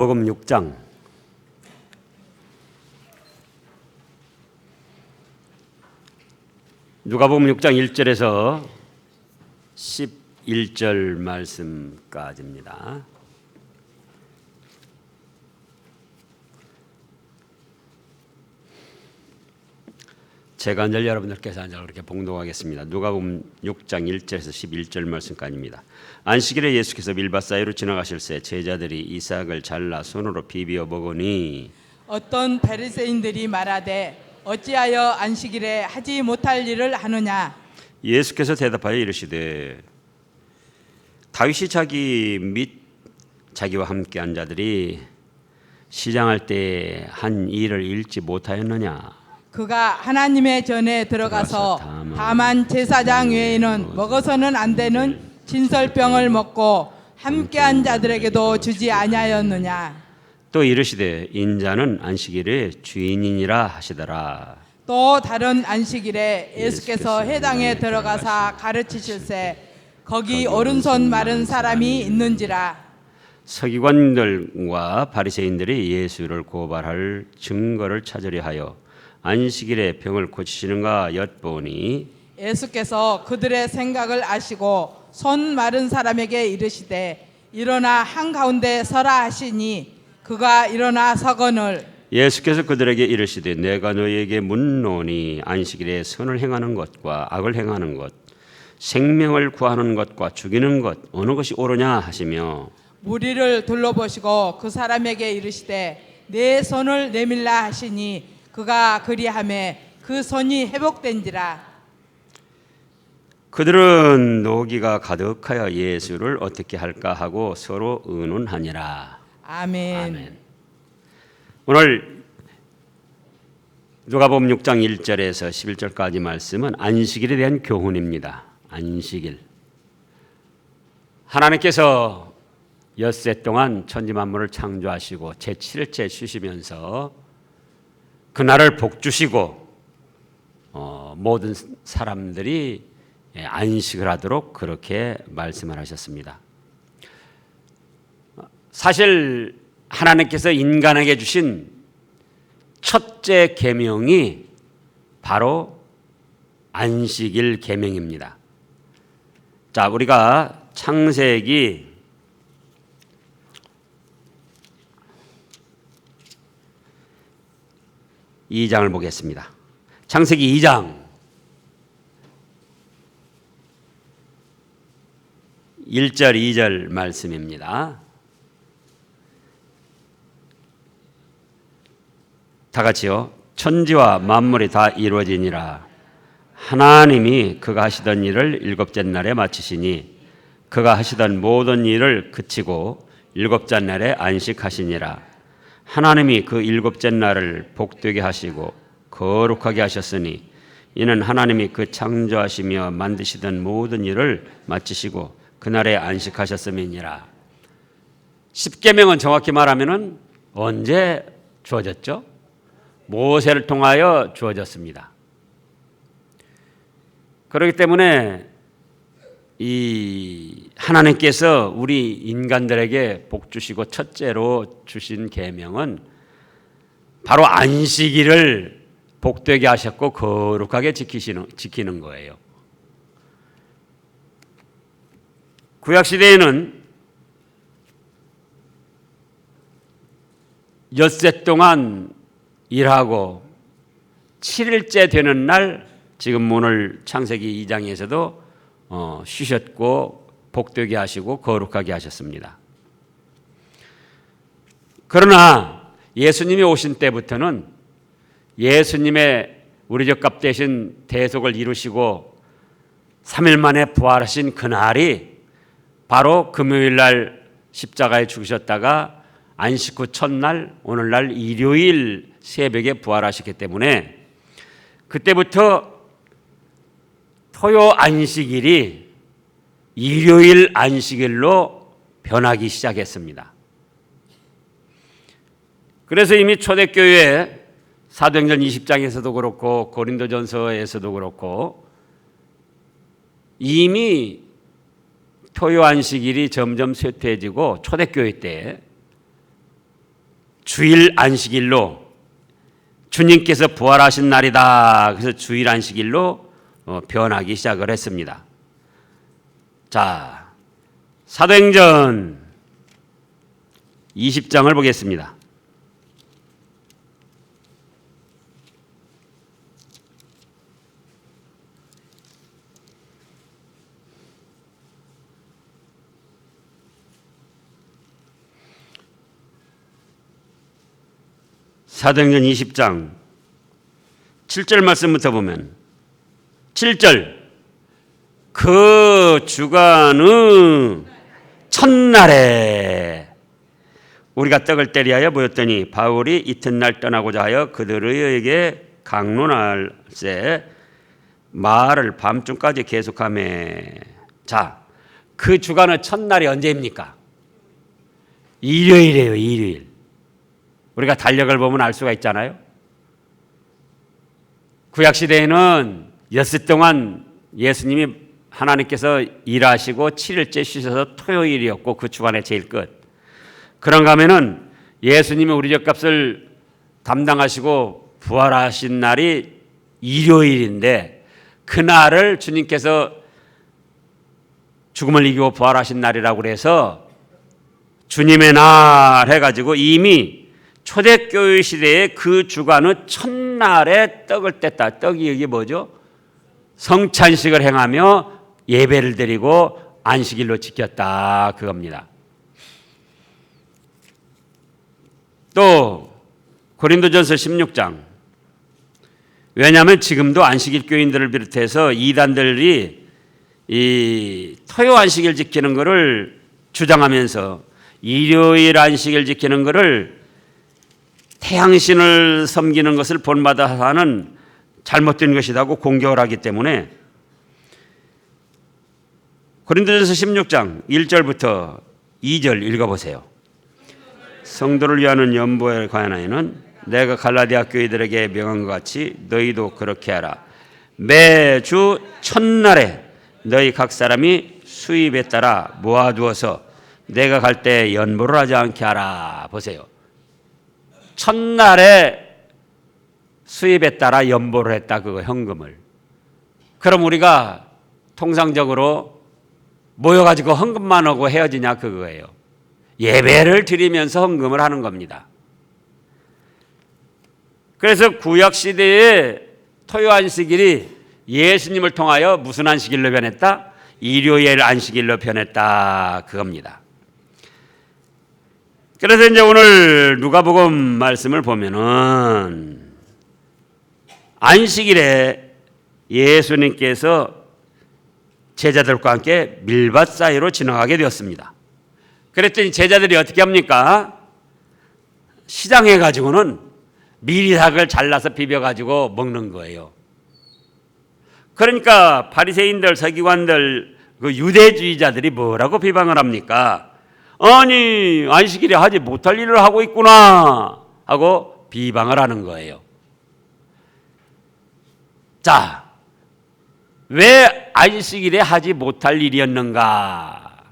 누가복음 6장 누가복음 6장 1절에서 11절 말씀까지입니다. 제가 늘 여러분들께서 앉아 그렇게 봉독하겠습니다. 누가복음 6장 1절에서 11절 말씀까지입니다. 안식일에 예수께서 밀밭 사이로 지나가실새 제자들이 이삭을 잘라 손으로 비비어 먹으니 어떤 바리새인들이 말하되 어찌하여 안식일에 하지 못할 일을 하느냐. 예수께서 대답하여 이르시되 다윗이 자기 및 자기와 함께한 자들이 시장할 때 한 일을 잃지 못하였느냐. 그가 하나님의 전에 들어가서 다만 제사장 외에는 먹어서는 안 되는 진설병을 먹고 함께한 자들에게도 주지 아니하였느냐. 또 이르시되 인자는 안식일의 주인이니라 하시더라. 또 다른 안식일에 예수께서 회당에 들어가사 가르치실새 거기 오른손 마른 사람이 있는지라. 서기관들과 바리새인들이 예수를 고발할 증거를 찾으려 하여 안식일에 병을 고치시는가 엿보니 예수께서 그들의 생각을 아시고 손 마른 사람에게 이르시되 일어나 한가운데 서라 하시니 그가 일어나 서거늘. 예수께서 그들에게 이르시되 내가 너희에게 묻노니 안식일에 선을 행하는 것과 악을 행하는 것 생명을 구하는 것과 죽이는 것 어느 것이 옳으냐 하시며 무리를 둘러보시고 그 사람에게 이르시되 내 손을 내밀라 하시니 그가 그리하매 그 손이 회복된지라. 그들은 노기가 가득하여 예수를 어떻게 할까 하고 서로 의논하니라. 아멘. 아멘. 오늘 누가복음 6장 1절에서 11절까지 말씀은 안식일에 대한 교훈입니다. 안식일. 하나님께서 엿새 동안 천지 만물을 창조하시고 제7일째 쉬시면서 그날을 복주시고 모든 사람들이 안식을 하도록 그렇게 말씀을 하셨습니다. 사실 하나님께서 인간에게 주신 첫째 계명이 바로 안식일 계명입니다. 자, 우리가 창세기 2장을 보겠습니다. 창세기 2장 1절 2절 말씀입니다. 다 같이요. 천지와 만물이 다 이루어지니라. 하나님이 그가 하시던 일을 일곱째 날에 마치시니 그가 하시던 모든 일을 그치고 일곱째 날에 안식하시니라. 하나님이 그 일곱째 날을 복되게 하시고 거룩하게 하셨으니 이는 하나님이 그 창조하시며 만드시던 모든 일을 마치시고 그날에 안식하셨음이니라. 십계명은 정확히 말하면은 언제 주어졌죠? 모세를 통하여 주어졌습니다. 그렇기 때문에 이 하나님께서 우리 인간들에게 복 주시고 첫째로 주신 계명은 바로 안식일을 복되게 하셨고 거룩하게 지키는 거예요. 구약 시대에는 엿새 동안 일하고 7일째 되는 날 지금 오늘 창세기 2장에서도 쉬셨고 복되게 하시고 거룩하게 하셨습니다. 그러나 예수님이 오신 때부터는 예수님의 우리 값 대신 대속을 이루시고 3일 만에 부활하신 그날이 바로 금요일 날 십자가에 죽으셨다가 안식 후 첫날 오늘날 일요일 새벽에 부활하셨기 때문에 그때부터 토요 안식일이 일요일 안식일로 변하기 시작했습니다. 그래서 이미 초대교회 사도행전 20장에서도 그렇고 고린도전서에서도 그렇고 이미 토요 안식일이 점점 쇠퇴해지고 초대교회 때 주일 안식일로 주님께서 부활하신 날이다. 그래서 주일 안식일로 변하기 시작을 했습니다. 자, 사도행전 20장을 보겠습니다. 사도행전 20장 7절 말씀부터 보면 7절 그 주간의 첫날에 우리가 떡을 때리하여 모였더니 바울이 이튿날 떠나고자 하여 그들에게 강론할세 말을 밤중까지 계속하며 자, 그 주간의 첫날이 언제입니까? 일요일이에요. 일요일. 우리가 달력을 보면 알 수가 있잖아요. 구약시대에는 엿새 동안 예수님이 하나님께서 일하시고 7일째 쉬셔서 토요일이었고 그 주간의 제일 끝. 그런가 하면은 예수님이 우리 죗값을 담당하시고 부활하신 날이 일요일인데 그날을 주님께서 죽음을 이기고 부활하신 날이라고 그래서 주님의 날 해가지고 이미 초대교회 시대에 그 주간의 첫날에 떡을 뗐다. 떡이 여기 뭐죠? 성찬식을 행하며 예배를 드리고 안식일로 지켰다. 그겁니다. 또 고린도전서 16장. 왜냐하면 지금도 안식일 교인들을 비롯해서 이단들이 이 토요 안식일 지키는 것을 주장하면서 일요일 안식일 지키는 것을 태양신을 섬기는 것을 본받아 하는 잘못된 것이라고 공격을 하기 때문에 고린도전서 16장 1절부터 2절 읽어보세요. 성도를 위하는 연보에 관하여는 내가 갈라디아 교회들에게 명한 것 같이 너희도 그렇게 하라. 매주 첫날에 너희 각 사람이 수입에 따라 모아두어서 내가 갈 때 연보를 하지 않게 하라. 보세요. 첫날에 수입에 따라 연보를 했다. 그거 현금을. 그럼 우리가 통상적으로 모여가지고 헌금만 하고 헤어지냐 그거예요. 예배를 드리면서 헌금을 하는 겁니다. 그래서 구약시대의 토요 안식일이 예수님을 통하여 무슨 안식일로 변했다? 일요일 안식일로 변했다. 그겁니다. 그래서 이제 오늘 누가복음 말씀을 보면은 안식일에 예수님께서 제자들과 함께 밀밭 사이로 지나가게 되었습니다. 그랬더니 제자들이 어떻게 합니까? 시장에 가지고는 미리닭을 잘라서 비벼가지고 먹는 거예요. 그러니까 바리새인들, 서기관들, 그 유대주의자들이 뭐라고 비방을 합니까? 아니 안식일에 하지 못할 일을 하고 있구나 하고 비방을 하는 거예요. 자, 왜 안식일에 하지 못할 일이었는가?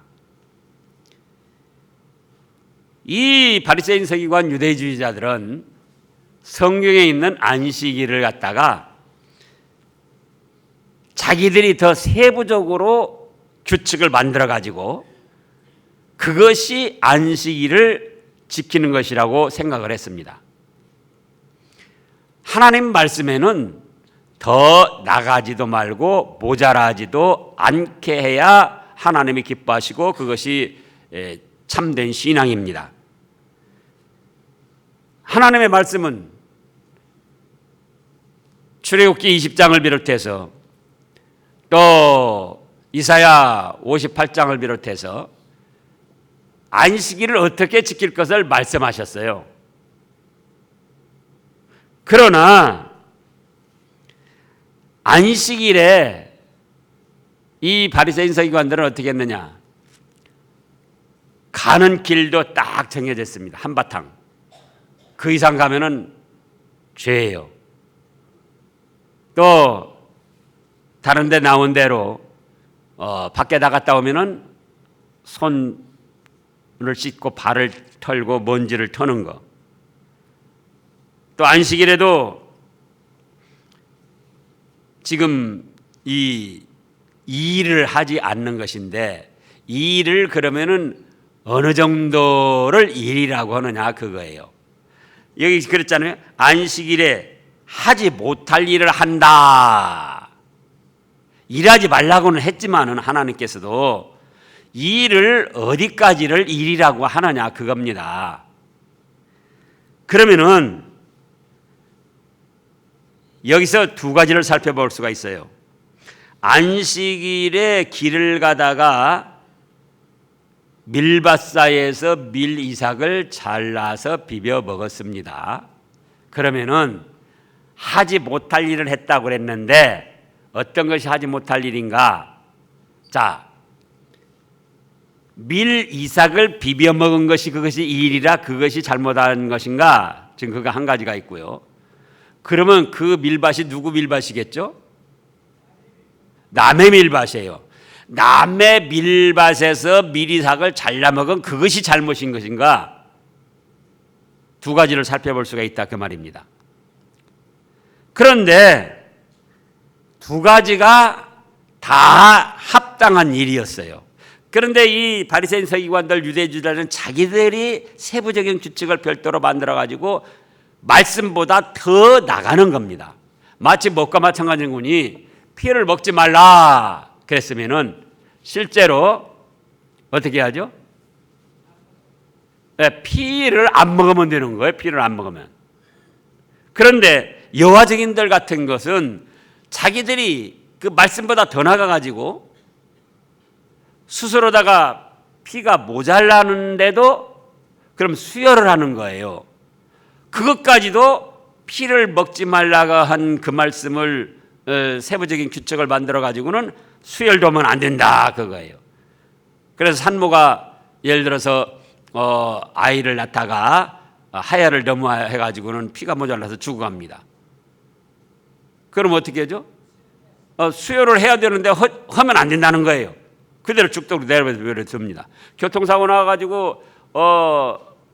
이 바리새인 서기관 유대주의자들은 성경에 있는 안식일을 갖다가 자기들이 더 세부적으로 규칙을 만들어 가지고 그것이 안식일을 지키는 것이라고 생각을 했습니다. 하나님 말씀에는 더 나가지도 말고 모자라지도 않게 해야 하나님이 기뻐하시고 그것이 참된 신앙입니다. 하나님의 말씀은 출애굽기 20장을 비롯해서 또 이사야 58장을 비롯해서 안식일을 어떻게 지킬 것을 말씀하셨어요. 그러나 안식일에 이 바리새인 서기관들은 어떻게 했느냐? 가는 길도 딱 정해졌습니다. 한바탕. 그 이상 가면은 죄예요. 또 다른 데 나온 대로 밖에 나갔다 오면은 손을 씻고 발을 털고 먼지를 터는 거. 또 안식일에도 지금 이 일을 하지 않는 것인데, 이 일을 그러면은 어느 정도를 일이라고 하느냐 그거예요. 여기 그랬잖아요. 안식일에 하지 못할 일을 한다. 일하지 말라고는 했지만은 하나님께서도 이 일을 어디까지를 일이라고 하느냐 그겁니다. 그러면은 여기서 두 가지를 살펴볼 수가 있어요. 안식일에 길을 가다가 밀밭사이에서 밀 이삭을 잘라서 비벼 먹었습니다. 그러면은 하지 못할 일을 했다고 그랬는데 어떤 것이 하지 못할 일인가? 자, 밀 이삭을 비벼 먹은 것이 그것이 일이라 그것이 잘못한 것인가? 지금 그거 한 가지가 있고요. 그러면 그 밀밭이 누구 밀밭이겠죠? 남의 밀밭이에요. 남의 밀밭에서 밀이삭을 잘라 먹은 그것이 잘못인 것인가? 두 가지를 살펴볼 수가 있다 그 말입니다. 그런데 두 가지가 다 합당한 일이었어요. 그런데 이 바리새인 서기관들 유대주의자는 자기들이 세부적인 규칙을 별도로 만들어 가지고 말씀보다 더 나가는 겁니다. 마치 먹과 마찬가지인 거니 피를 먹지 말라 그랬으면은 실제로 어떻게 하죠? 네, 피를 안 먹으면 되는 거예요. 피를 안 먹으면. 그런데 여호와 증인들 같은 것은 자기들이 그 말씀보다 더 나가가지고 스스로다가 피가 모자라는데도 그럼 수혈을 하는 거예요. 그것까지도 피를 먹지 말라고 한 그 말씀을 세부적인 규칙을 만들어 가지고는 수혈도 하면 안 된다 그거예요. 그래서 산모가 예를 들어서 아이를 낳다가 하야를 너무 해가지고는 피가 모자라서 죽어갑니다. 그럼 어떻게 하죠? 수혈을 해야 되는데 하면 안 된다는 거예요. 그대로 죽도록 내버려 둡니다. 교통사고 나가지고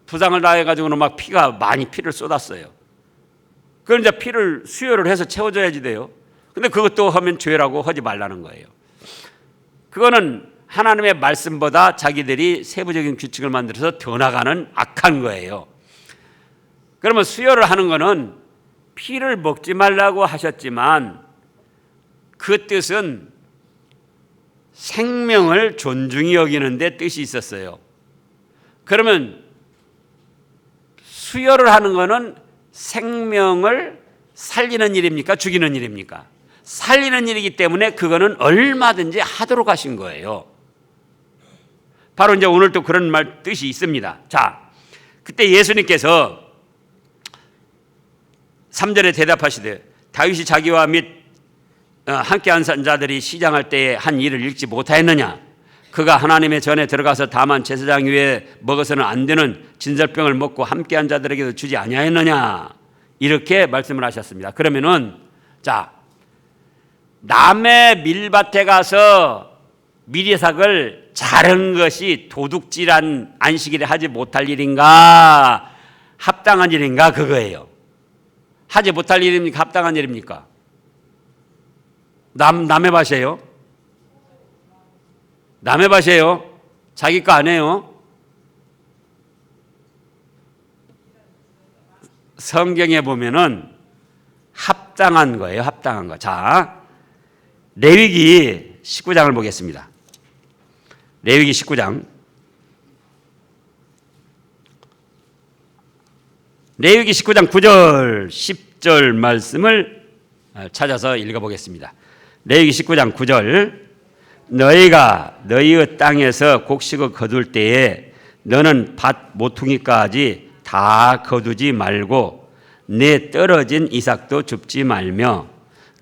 부상을 당해가지고는 막 피를 쏟았어요. 그럼 이제 피를 수혈을 해서 채워줘야지 돼요. 근데 그것도 하면 죄라고 하지 말라는 거예요. 그거는 하나님의 말씀보다 자기들이 세부적인 규칙을 만들어서 더 나가는 악한 거예요. 그러면 수혈을 하는 거는 피를 먹지 말라고 하셨지만 그 뜻은 생명을 존중히 여기는 데 뜻이 있었어요. 그러면 수혈을 하는 거는 생명을 살리는 일입니까? 죽이는 일입니까? 살리는 일이기 때문에 그거는 얼마든지 하도록 하신 거예요. 바로 이제 오늘 또 그런 뜻이 있습니다. 자, 그때 예수님께서 3절에 대답하시되 다윗이 자기와 및 함께 한 자들이 시장할 때에 한 일을 읽지 못하였느냐? 그가 하나님의 전에 들어가서 다만 제사장 위에 먹어서는 안 되는 진설병을 먹고 함께 한 자들에게도 주지 아니하였느냐? 이렇게 말씀을 하셨습니다. 그러면은 자, 남의 밀밭에 가서 밀이삭을 자른 것이 도둑질한 안식일에 하지 못할 일인가? 합당한 일인가? 그거예요. 하지 못할 일입니까? 합당한 일입니까? 남의 밭이에요? 남의 밭이에요? 자기 거 아니에요? 성경에 보면은 합당한 거예요. 합당한 거. 자, 레위기 19장을 보겠습니다. 레위기 19장. 레위기 19장 9절, 10절 말씀을 찾아서 읽어보겠습니다. 레위기 19장 9절. 너희가 너희의 땅에서 곡식을 거둘 때에 너는 밭 모퉁이까지 다 거두지 말고 네 떨어진 이삭도 줍지 말며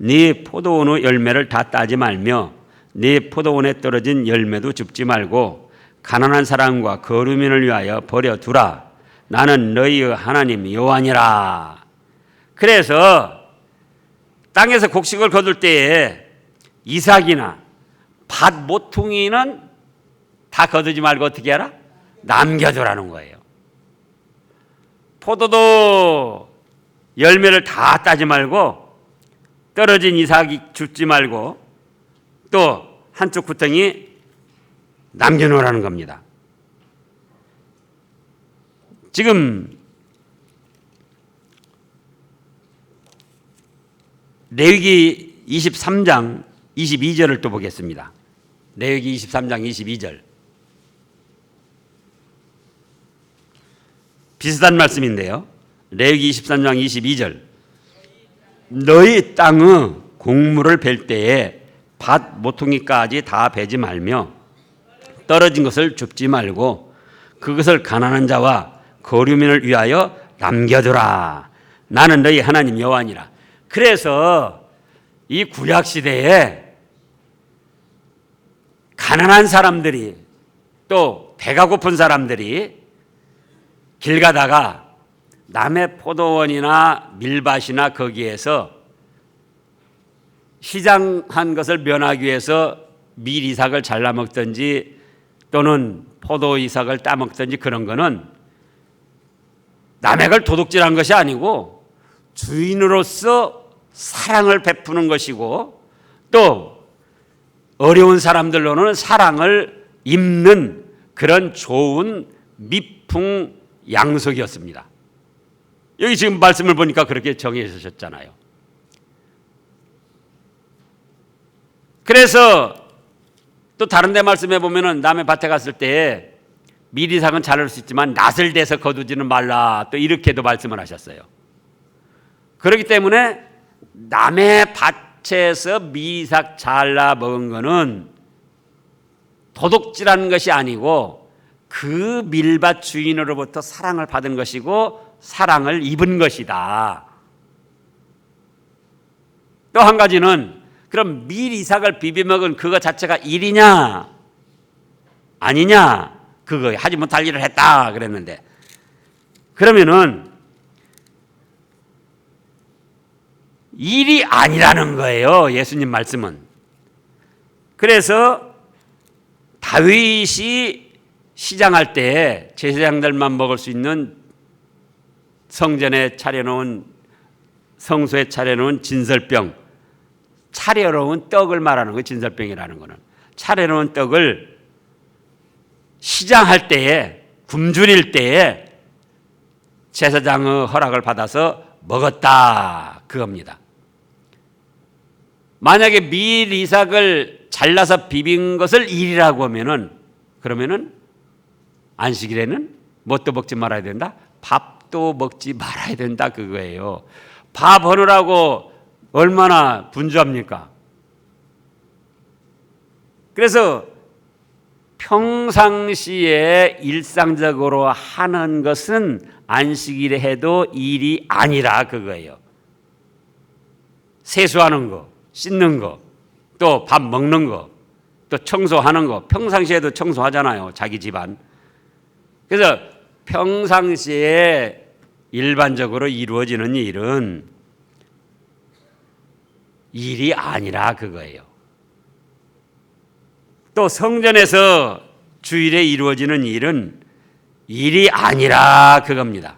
네 포도원의 열매를 다 따지 말며 네 포도원에 떨어진 열매도 줍지 말고 가난한 사람과 거류민을 위하여 버려두라. 나는 너희의 하나님 여호와니라. 그래서 땅에서 곡식을 거둘 때에 이삭이나 밭 모퉁이는 다 거두지 말고 어떻게 하라? 남겨두라는 거예요. 포도도 열매를 다 따지 말고 떨어진 이삭이 줍지 말고 또 한쪽 구덩이 남겨놓으라는 겁니다. 지금 레위기 23장 22절을 또 보겠습니다. 레위기 23장 22절. 비슷한 말씀인데요. 레위기 23장 22절. 너희 땅의 곡물을 벨 때에 밭 모퉁이까지 다 베지 말며 떨어진 것을 줍지 말고 그것을 가난한 자와 거류민을 위하여 남겨두라. 나는 너희 하나님 여호와니라. 그래서 이 구약 시대에 가난한 사람들이 또 배가 고픈 사람들이 길 가다가 남의 포도원이나 밀밭이나 거기에서 시장한 것을 면하기 위해서 밀 이삭을 잘라 먹든지 또는 포도 이삭을 따 먹든지 그런 거는 남의 걸 도둑질한 것이 아니고 주인으로서 사랑을 베푸는 것이고 또 어려운 사람들로는 사랑을 입는 그런 좋은 미풍 양속이었습니다. 여기 지금 말씀을 보니까 그렇게 정해주셨잖아요. 그래서 또 다른 데 말씀해 보면은 남의 밭에 갔을 때 밀이삭은 자랄 수 있지만 낫을 대서 거두지는 말라, 또 이렇게도 말씀을 하셨어요. 그렇기 때문에 남의 밭에서 밀이삭 잘라 먹은 거는 도둑질하는 것이 아니고 그 밀밭 주인으로부터 사랑을 받은 것이고 사랑을 입은 것이다. 또 한 가지는 그럼 밀 이삭을 비벼 먹은 그거 자체가 일이냐 아니냐, 그거 하지 못할 일을 했다 그랬는데, 그러면은 일이 아니라는 거예요, 예수님 말씀은. 그래서 다윗이 시장할 때 제사장들만 먹을 수 있는 성전에 차려놓은, 성소에 차려놓은 진설병, 차려놓은 떡을 말하는 거예요. 진설병이라는 거는 차려놓은 떡을 시장할 때에, 굶주릴 때에 제사장의 허락을 받아서 먹었다, 그겁니다. 만약에 밀 이삭을 잘라서 비빈 것을 일이라고 하면은, 그러면은 안식일에는 뭣도 먹지 말아야 된다? 밥도 먹지 말아야 된다, 그거예요. 밥 하느라고 얼마나 분주합니까? 그래서 평상시에 일상적으로 하는 것은 안식일에 해도 일이 아니라 그거예요. 세수하는 거, 씻는 거, 또 밥 먹는 거, 또 청소하는 거, 평상시에도 청소하잖아요, 자기 집안. 그래서 평상시에 일반적으로 이루어지는 일은 일이 아니라 그거예요. 또 성전에서 주일에 이루어지는 일은 일이 아니라 그겁니다.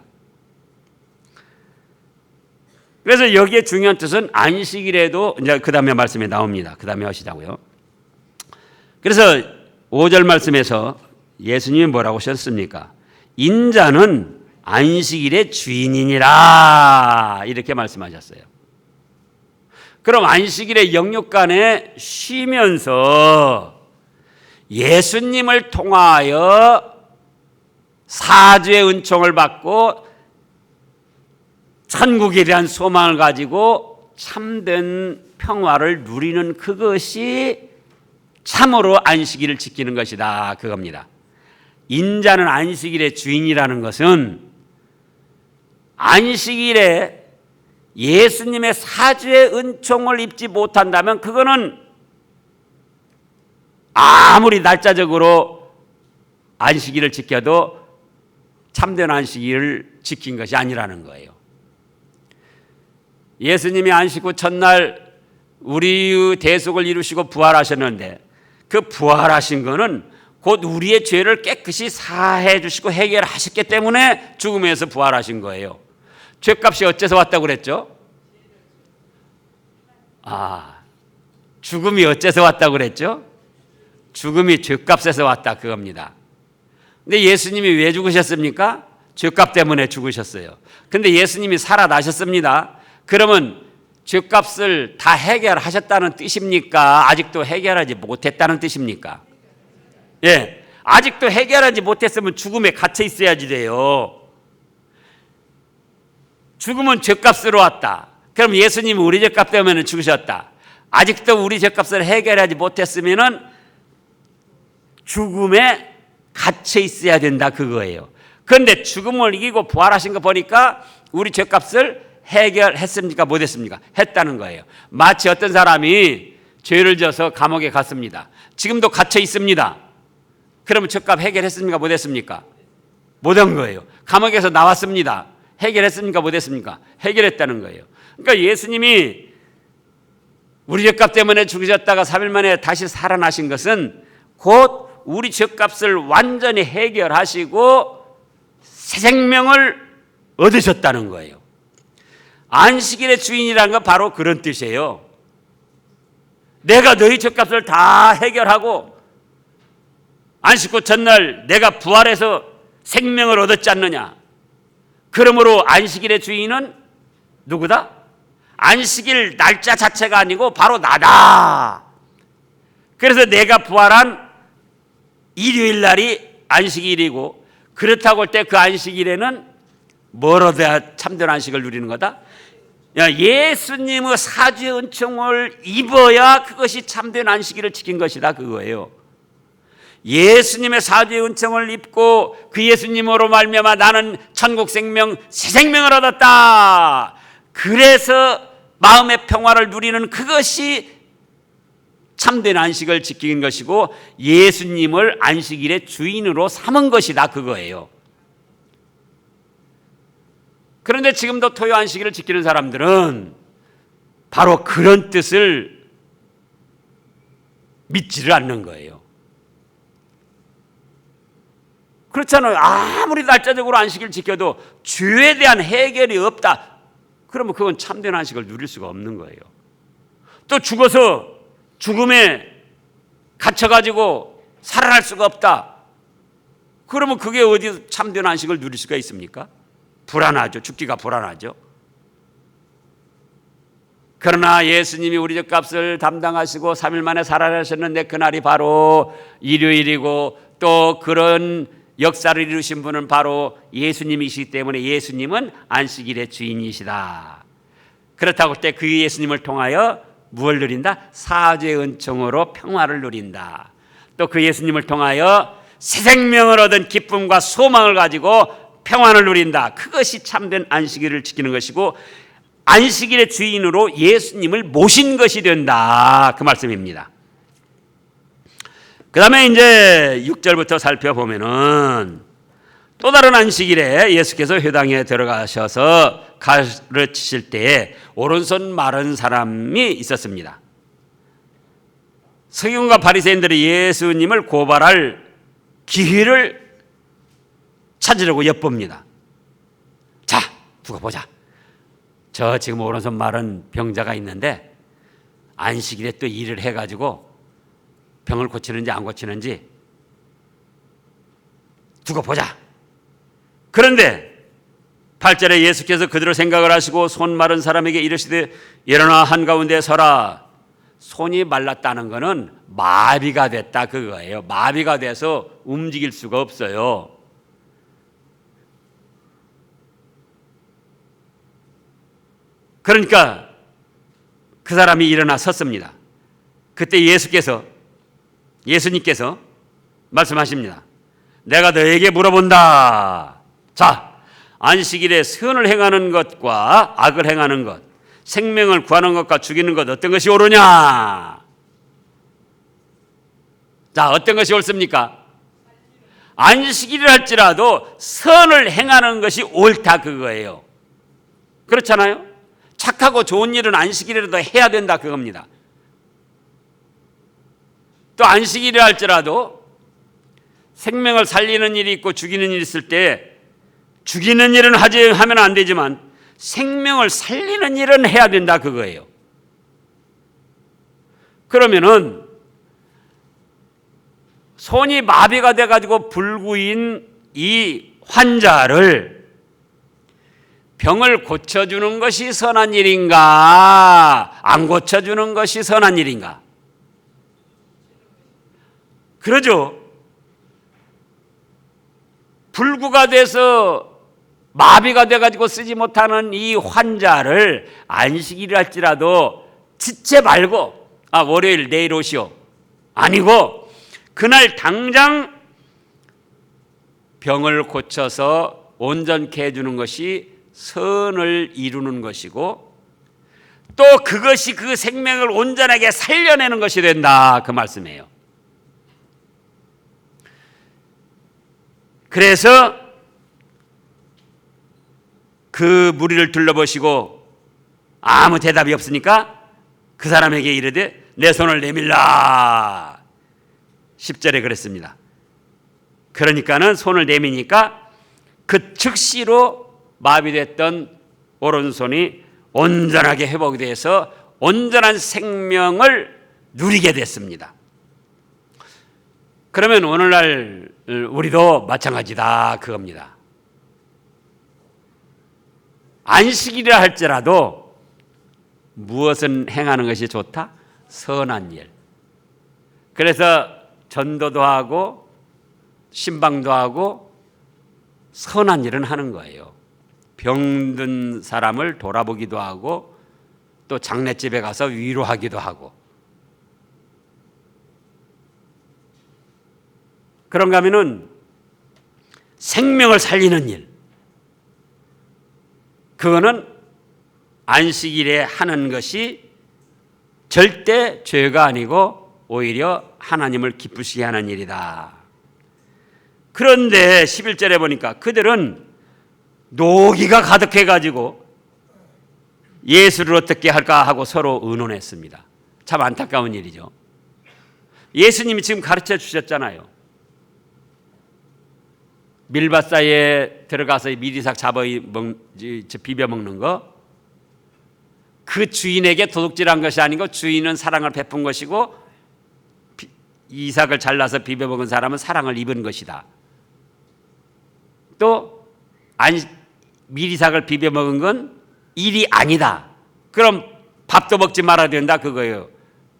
그래서 여기에 중요한 뜻은 안식일에도, 이제 그 다음에 말씀에 나옵니다. 그 다음에 하시자고요. 그래서 5절 말씀에서 예수님이 뭐라고 하셨습니까? 인자는 안식일의 주인이니라, 이렇게 말씀하셨어요. 그럼 안식일에 영육간에 쉬면서 예수님을 통하여 사죄의 은총을 받고 천국에 대한 소망을 가지고 참된 평화를 누리는 그것이 참으로 안식일을 지키는 것이다, 그겁니다. 인자는 안식일의 주인이라는 것은 안식일에 예수님의 사죄의 은총을 입지 못한다면 그거는 아무리 날짜적으로 안식일을 지켜도 참된 안식일을 지킨 것이 아니라는 거예요. 예수님이 안식 후 첫날 우리의 대속을 이루시고 부활하셨는데, 그 부활하신 거는 곧 우리의 죄를 깨끗이 사해 주시고 해결하셨기 때문에 죽음에서 부활하신 거예요. 죄값이 어째서 왔다고 그랬죠? 죽음이 어째서 왔다고 그랬죠? 죽음이 죄값에서 왔다 그겁니다. 근데 예수님이 왜 죽으셨습니까? 죄값 때문에 죽으셨어요. 근데 예수님이 살아나셨습니다. 그러면 죄값을 다 해결하셨다는 뜻입니까? 아직도 해결하지 못했다는 뜻입니까? 예, 아직도 해결하지 못했으면 죽음에 갇혀 있어야지 돼요. 죽음은 죄값으로 왔다. 그럼 예수님이 우리 죄값 때문에 죽으셨다. 아직도 우리 죄값을 해결하지 못했으면은 죽음에 갇혀 있어야 된다 그거예요. 그런데 죽음을 이기고 부활하신 거 보니까 우리 죄값을 해결했습니까? 못했습니까? 했다는 거예요. 마치 어떤 사람이 죄를 져서 감옥에 갔습니다. 지금도 갇혀 있습니다. 그러면 죄값 해결했습니까? 못했습니까? 못한 거예요. 감옥에서 나왔습니다. 해결했습니까? 못했습니까? 해결했다는 거예요. 그러니까 예수님이 우리 죄값 때문에 죽으셨다가 3일 만에 다시 살아나신 것은 곧 우리 죄값을 완전히 해결하시고 새 생명을 얻으셨다는 거예요. 안식일의 주인이라는 건 바로 그런 뜻이에요. 내가 너희 죄값을 다 해결하고 안식 후 전날 내가 부활해서 생명을 얻었지 않느냐. 그러므로 안식일의 주인은 누구다? 안식일 날짜 자체가 아니고 바로 나다. 그래서 내가 부활한 일요일 날이 안식일이고 그렇다고 할 때 그 안식일에는 뭘 얻어야 참된 안식을 누리는 거다? 예수님의 사죄의 은총을 입어야 그것이 참된 안식일을 지킨 것이다 그거예요. 예수님의 사죄의 은총을 입고 그 예수님으로 말미암아 나는 천국 생명 새 생명을 얻었다. 그래서 마음의 평화를 누리는 그것이 참된 안식을 지키는 것이고 예수님을 안식일의 주인으로 삼은 것이다 그거예요. 그런데 지금도 토요 안식일을 지키는 사람들은 바로 그런 뜻을 믿지를 않는 거예요. 그렇잖아요. 아무리 날짜적으로 안식일 지켜도 죄에 대한 해결이 없다. 그러면 그건 참된 안식을 누릴 수가 없는 거예요. 또 죽어서 죽음에 갇혀가지고 살아날 수가 없다. 그러면 그게 어디서 참된 안식을 누릴 수가 있습니까? 불안하죠. 죽기가 불안하죠. 그러나 예수님이 우리 죄값을 담당하시고 3일 만에 살아나셨는데 그날이 바로 일요일이고 또 그런 역사를 이루신 분은 바로 예수님이시기 때문에 예수님은 안식일의 주인이시다. 그렇다고 할 때 그 예수님을 통하여 무엇을 누린다? 사죄의 은총으로 평화를 누린다. 또 그 예수님을 통하여 새 생명을 얻은 기쁨과 소망을 가지고 평안을 누린다. 그것이 참된 안식일을 지키는 것이고 안식일의 주인으로 예수님을 모신 것이 된다. 그 말씀입니다. 그 다음에 이제 6절부터 살펴보면은 또 다른 안식일에 예수께서 회당에 들어가셔서 가르치실 때에 오른손 마른 사람이 있었습니다. 서기관과 바리새인들이 예수님을 고발할 기회를 찾으려고 엿봅니다. 자, 두고 보자. 저 지금 오른손 마른 병자가 있는데 안식일에 또 일을 해가지고 병을 고치는지 안 고치는지 두고 보자. 그런데 8절에 예수께서 그대로 생각을 하시고 손 마른 사람에게 이르시되 일어나 한가운데 서라. 손이 말랐다는 것은 마비가 됐다 그거예요. 마비가 돼서 움직일 수가 없어요. 그러니까 그 사람이 일어나 섰습니다. 그때 예수님께서 말씀하십니다. 내가 너에게 물어본다. 자, 안식일에 선을 행하는 것과 악을 행하는 것, 생명을 구하는 것과 죽이는 것 어떤 것이 옳으냐? 자, 어떤 것이 옳습니까? 안식일을 할지라도 선을 행하는 것이 옳다 그거예요. 그렇잖아요? 착하고 좋은 일은 안식일에도 해야 된다 그겁니다. 또 안식일을 할지라도 생명을 살리는 일이 있고 죽이는 일이 있을 때 죽이는 일은 하면 안 되지만 생명을 살리는 일은 해야 된다 그거예요. 그러면은 손이 마비가 돼가지고 불구인 이 환자를 병을 고쳐주는 것이 선한 일인가, 안 고쳐주는 것이 선한 일인가? 그러죠. 불구가 돼서 마비가 돼가지고 쓰지 못하는 이 환자를 안식일을 할지라도 지체 말고 월요일 내일 오시오 아니고 그날 당장 병을 고쳐서 온전케 해주는 것이 선을 이루는 것이고 또 그것이 그 생명을 온전하게 살려내는 것이 된다 그 말씀이에요. 그래서 그 무리를 둘러보시고 아무 대답이 없으니까 그 사람에게 이르되 내 손을 내밀라. 10절에 그랬습니다. 그러니까는 손을 내미니까 그 즉시로 마비됐던 오른손이 온전하게 회복이 돼서 온전한 생명을 누리게 됐습니다. 그러면 오늘날 우리도 마찬가지다 그겁니다. 안식일이라 할지라도 무엇은 행하는 것이 좋다? 선한 일. 그래서 전도도 하고 신방도 하고 선한 일은 하는 거예요. 병든 사람을 돌아보기도 하고 또 장례집에 가서 위로하기도 하고 그런가 하면은 생명을 살리는 일 그거는 안식일에 하는 것이 절대 죄가 아니고 오히려 하나님을 기쁘시게 하는 일이다. 그런데 11절에 보니까 그들은 노기가 가득해가지고 예수를 어떻게 할까 하고 서로 의논했습니다. 참 안타까운 일이죠. 예수님이 지금 가르쳐 주셨잖아요. 밀밭사이에 들어가서 미리삭 비벼 먹는 거, 그 주인에게 도둑질한 것이 아니고 주인은 사랑을 베푼 것이고 이삭을 잘라서 비벼 먹은 사람은 사랑을 입은 것이다. 또 미리삭을 비벼 먹은 건 일이 아니다. 그럼 밥도 먹지 말아야 된다 그거예요.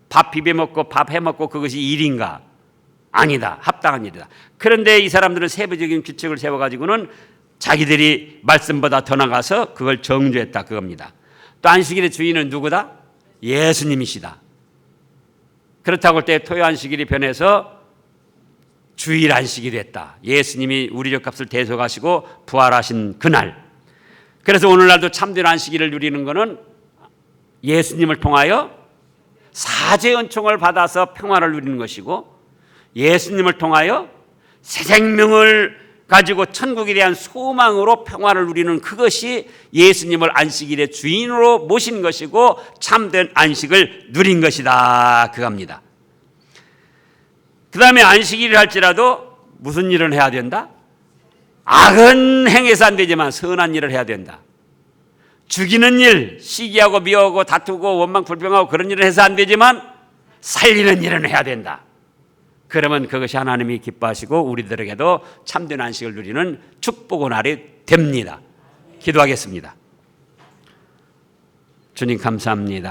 밥 비벼 먹고 밥 해 먹고 그것이 일인가? 아니다. 합당한 일이다. 그런데 이 사람들은 세부적인 규칙을 세워가지고는 자기들이 말씀보다 더 나가서 그걸 정죄했다 그겁니다. 또 안식일의 주인은 누구다? 예수님이시다. 그렇다고 할 때 토요 안식일이 변해서 주일 안식이 됐다. 예수님이 우리 값을 대속하시고 부활하신 그날. 그래서 오늘날도 참된 안식일을 누리는 것은 예수님을 통하여 사죄 은총을 받아서 평화를 누리는 것이고 예수님을 통하여 새 생명을 가지고 천국에 대한 소망으로 평화를 누리는 그것이 예수님을 안식일의 주인으로 모신 것이고 참된 안식을 누린 것이다 그겁니다. 그 다음에 안식일을 할지라도 무슨 일을 해야 된다? 악은 행해서 안 되지만 선한 일을 해야 된다. 죽이는 일, 시기하고 미워하고 다투고 원망 불평하고 그런 일을 해서 안 되지만 살리는 일은 해야 된다. 그러면 그것이 하나님이 기뻐하시고 우리들에게도 참된 안식을 누리는 축복의 날이 됩니다. 기도하겠습니다. 주님 감사합니다.